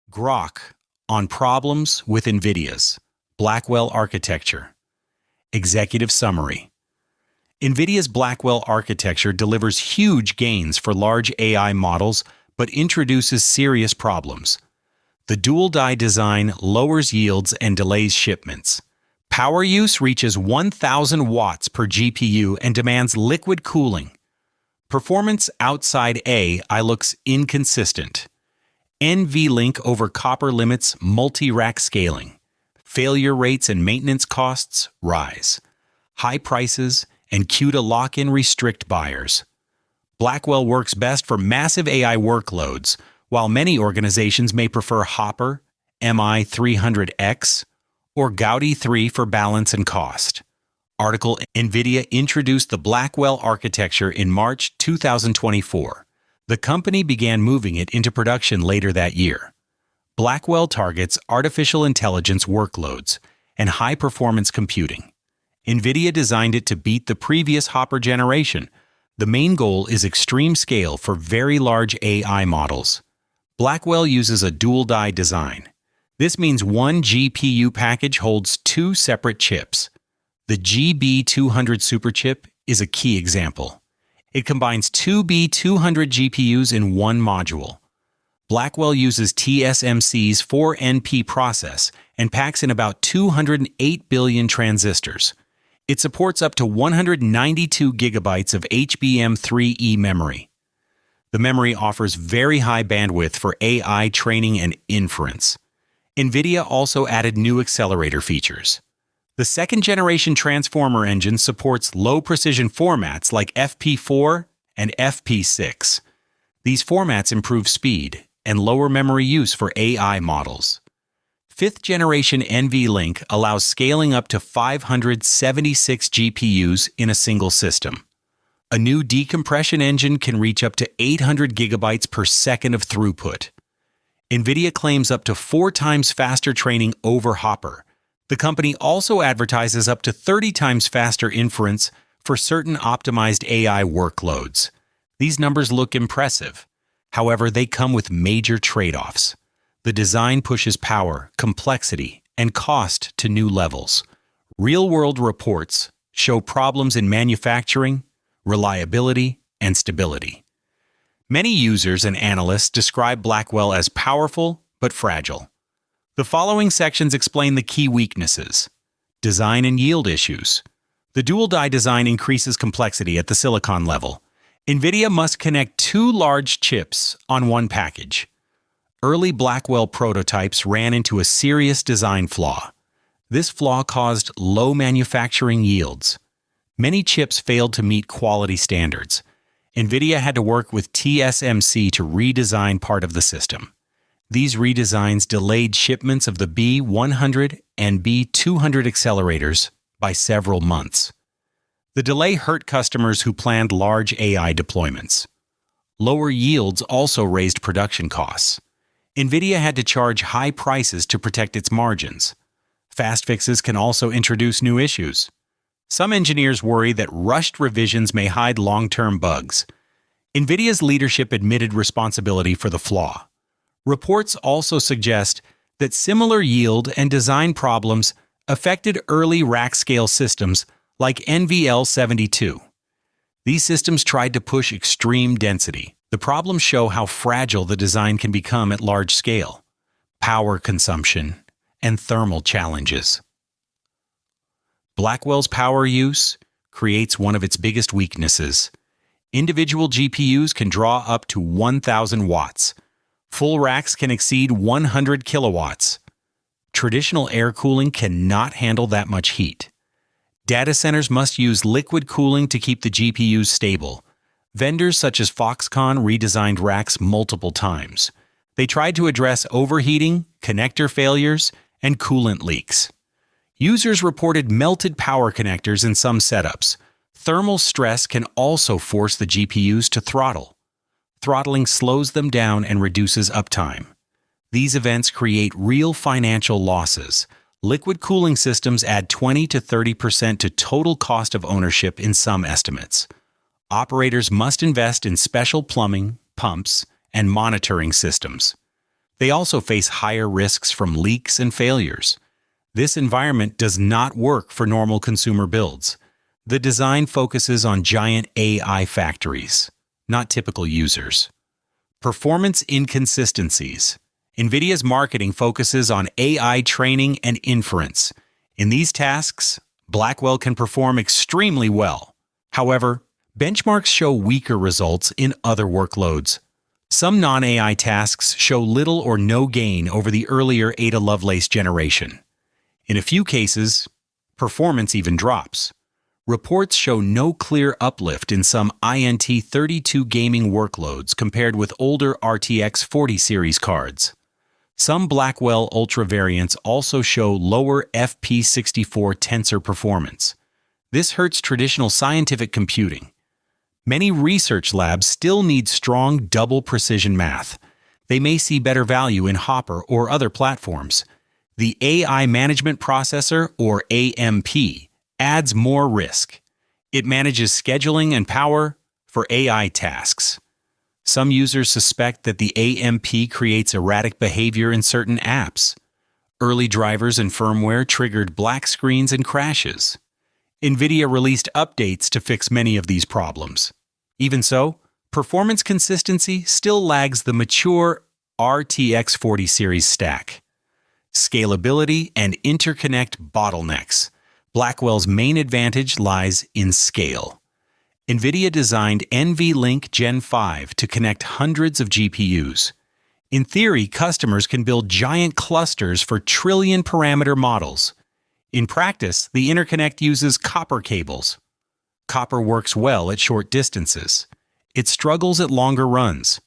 Grok on problems with Nvidia's Blackwell architecture. Executive summary. Nvidia's Blackwell architecture delivers huge gains for large AI models but introduces serious problems. The dual-die design lowers yields and delays shipments. Power use reaches 1,000 watts per GPU and demands liquid cooling. Performance outside AI looks inconsistent. NVLink over copper limits multi-rack scaling. Failure rates and maintenance costs rise. High prices and CUDA lock-in restrict buyers. Blackwell works best for massive AI workloads, while many organizations may prefer Hopper, MI300X, or Gaudi 3 for balance and cost. Article: Nvidia introduced the Blackwell architecture in March 2024. The company began moving it into production later that year. Blackwell targets artificial intelligence workloads and high-performance computing. Nvidia designed it to beat the previous Hopper generation. The main goal is extreme scale for very large AI models. Blackwell uses a dual-die design. This means one GPU package holds two separate chips. The GB200 superchip is a key example. It combines two B200 GPUs in one module. Blackwell uses TSMC's 4NP process and packs in about 208 billion transistors. It supports up to 192 gigabytes of HBM3E memory. The memory offers very high bandwidth for AI training and inference. Nvidia also added new accelerator features. The second-generation transformer engine supports low-precision formats like FP4 and FP6. These formats improve speed and lower memory use for AI models. Fifth-generation NVLink allows scaling up to 576 GPUs in a single system. A new decompression engine can reach up to 800 gigabytes per second of throughput. Nvidia claims up to 4 times faster training over Hopper. The company also advertises up to 30 times faster inference for certain optimized AI workloads. These numbers look impressive. However, they come with major trade-offs. The design pushes power, complexity, and cost to new levels. Real-world reports show problems in manufacturing, reliability, and stability. Many users and analysts describe Blackwell as powerful but fragile. The following sections explain the key weaknesses. Design and yield issues. The dual-die design increases complexity at the silicon level. Nvidia must connect 2 large chips on one package. Early Blackwell prototypes ran into a serious design flaw. This flaw caused low manufacturing yields. Many chips failed to meet quality standards. Nvidia had to work with TSMC to redesign part of the system. These redesigns delayed shipments of the B100 and B200 accelerators by several months. The delay hurt customers who planned large AI deployments. Lower yields also raised production costs. Nvidia had to charge high prices to protect its margins. Fast fixes can also introduce new issues. Some engineers worry that rushed revisions may hide long-term bugs. Nvidia's leadership admitted responsibility for the flaw. Reports also suggest that similar yield and design problems affected early rack-scale systems like NVL72. These systems tried to push extreme density. The problems show how fragile the design can become at large scale. Power consumption and thermal challenges. Blackwell's power use creates one of its biggest weaknesses. Individual GPUs can draw up to 1,000 watts. Full racks can exceed 100 kilowatts. Traditional air cooling cannot handle that much heat. Data centers must use liquid cooling to keep the GPUs stable. Vendors such as Foxconn redesigned racks multiple times. They tried to address overheating, connector failures, and coolant leaks. Users reported melted power connectors in some setups. Thermal stress can also force the GPUs to throttle. Throttling slows them down and reduces uptime. These events create real financial losses. Liquid cooling systems add 20 to 30% to total cost of ownership in some estimates. Operators must invest in special plumbing, pumps, and monitoring systems. They also face higher risks from leaks and failures. This environment does not work for normal consumer builds. The design focuses on giant AI factories, not typical users. Performance inconsistencies. NVIDIA's marketing focuses on AI training and inference. In these tasks, Blackwell can perform extremely well. However, benchmarks show weaker results in other workloads. Some non-AI tasks show little or no gain over the earlier Ada Lovelace generation. In a few cases, performance even drops. Reports show no clear uplift in some INT32 gaming workloads compared with older RTX 40 series cards. Some Blackwell Ultra variants also show lower FP64 tensor performance. This hurts traditional scientific computing. Many research labs still need strong double precision math. They may see better value in Hopper or other platforms. The AI Management Processor, or AMP, adds more risk. It manages scheduling and power for AI tasks. Some users suspect that the AMP creates erratic behavior in certain apps. Early drivers and firmware triggered black screens and crashes. NVIDIA released updates to fix many of these problems. Even so, performance consistency still lags the mature RTX 40 series stack. Scalability and interconnect bottlenecks. Blackwell's main advantage lies in scale. NVIDIA designed NVLink Gen 5 to connect hundreds of GPUs. In theory, customers can build giant clusters for trillion-parameter models. In practice, the interconnect uses copper cables. Copper works well at short distances. It struggles at longer runs.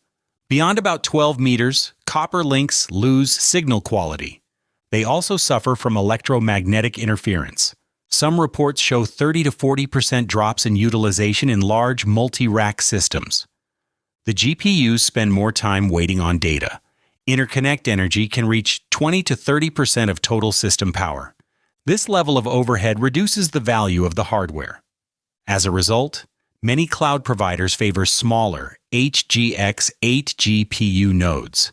Beyond about 12 meters, copper links lose signal quality. They also suffer from electromagnetic interference. Some reports show 30 to 40% drops in utilization in large multi-rack systems. The GPUs spend more time waiting on data. Interconnect energy can reach 20 to 30% of total system power. This level of overhead reduces the value of the hardware. As a result, many cloud providers favor smaller HGX 8 GPU nodes.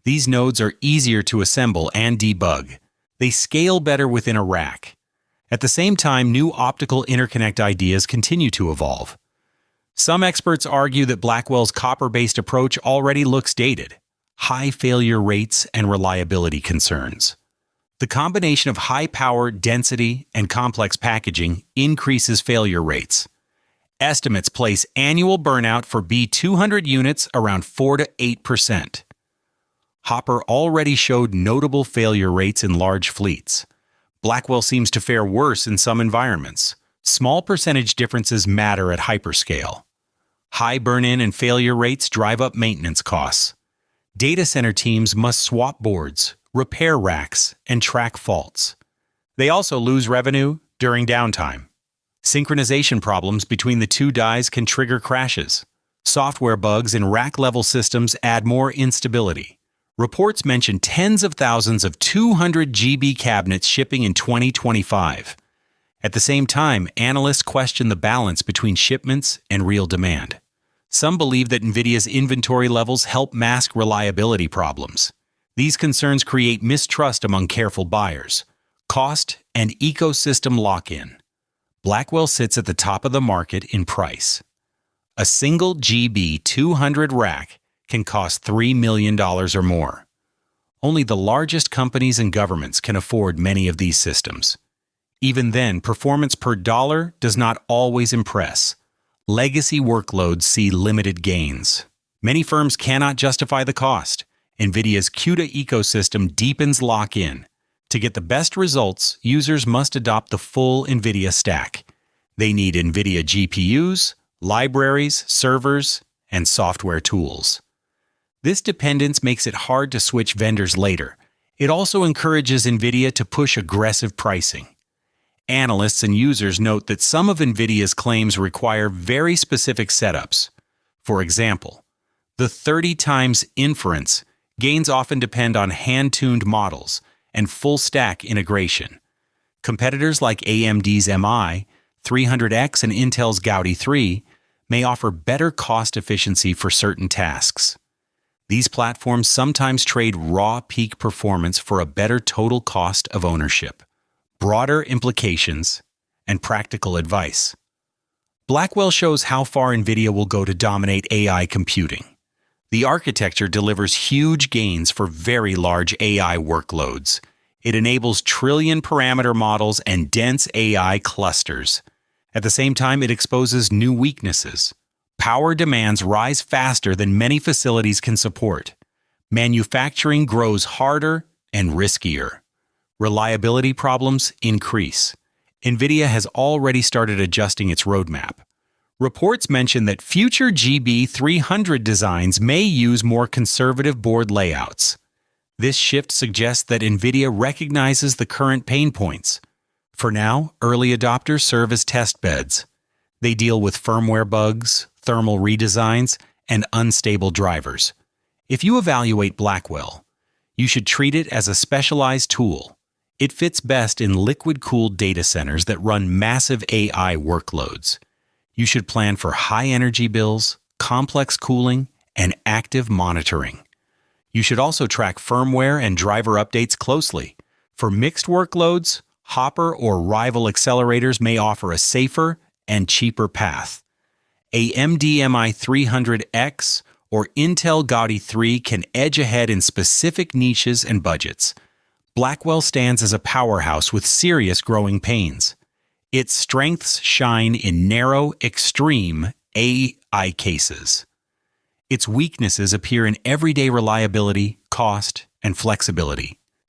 These nodes are easier to assemble and debug. They scale better within a rack. At the same time, new optical interconnect ideas continue to evolve. Some experts argue that Blackwell's copper-based approach already looks dated. High failure rates and reliability concerns. The combination of high power, density, and complex packaging increases failure rates. Estimates place annual burnout for B200 units around 4 to 8%. Hopper already showed notable failure rates in large fleets. Blackwell seems to fare worse in some environments. Small percentage differences matter at hyperscale. High burn-in and failure rates drive up maintenance costs. Data center teams must swap boards, repair racks, and track faults. They also lose revenue during downtime. Synchronization problems between the two dies can trigger crashes. Software bugs in rack-level systems add more instability. Reports mention tens of thousands of 200 GB cabinets shipping in 2025. At the same time, analysts question the balance between shipments and real demand. Some believe that NVIDIA's inventory levels help mask reliability problems. These concerns create mistrust among careful buyers. Cost and ecosystem lock-in. Blackwell sits at the top of the market in price. A single GB200 rack can cost $3 million or more. Only the largest companies and governments can afford many of these systems. Even then, performance per dollar does not always impress. Legacy workloads see limited gains. Many firms cannot justify the cost. NVIDIA's CUDA ecosystem deepens lock-in. To get the best results, users must adopt the full NVIDIA stack. They need NVIDIA GPUs, libraries, servers, and software tools. This dependence makes it hard to switch vendors later. It also encourages NVIDIA to push aggressive pricing. Analysts and users note that some of NVIDIA's claims require very specific setups. For example, the 30 times inference gains often depend on hand-tuned models and full-stack integration. Competitors like AMD's MI, 300X, and Intel's Gaudi 3 may offer better cost efficiency for certain tasks. These platforms sometimes trade raw peak performance for a better total cost of ownership. Broader implications and practical advice. Blackwell shows how far Nvidia will go to dominate AI computing. The architecture delivers huge gains for very large AI workloads. It enables trillion-parameter models and dense AI clusters. At the same time, it exposes new weaknesses. Power demands rise faster than many facilities can support. Manufacturing grows harder and riskier. Reliability problems increase. Nvidia has already started adjusting its roadmap. Reports mention that future GB300 designs may use more conservative board layouts. This shift suggests that Nvidia recognizes the current pain points. For now, early adopters serve as test beds. They deal with firmware bugs, thermal redesigns, and unstable drivers. If you evaluate Blackwell, you should treat it as a specialized tool. It fits best in liquid-cooled data centers that run massive AI workloads. You should plan for high energy bills, complex cooling, and active monitoring. You should also track firmware and driver updates closely. For mixed workloads, Hopper or rival accelerators may offer a safer and cheaper path. AMD MI300X or Intel Gaudi 3 can edge ahead in specific niches and budgets. Blackwell stands as a powerhouse with serious growing pains. Its strengths shine in narrow, extreme AI cases. Its weaknesses appear in everyday reliability, cost, and flexibility.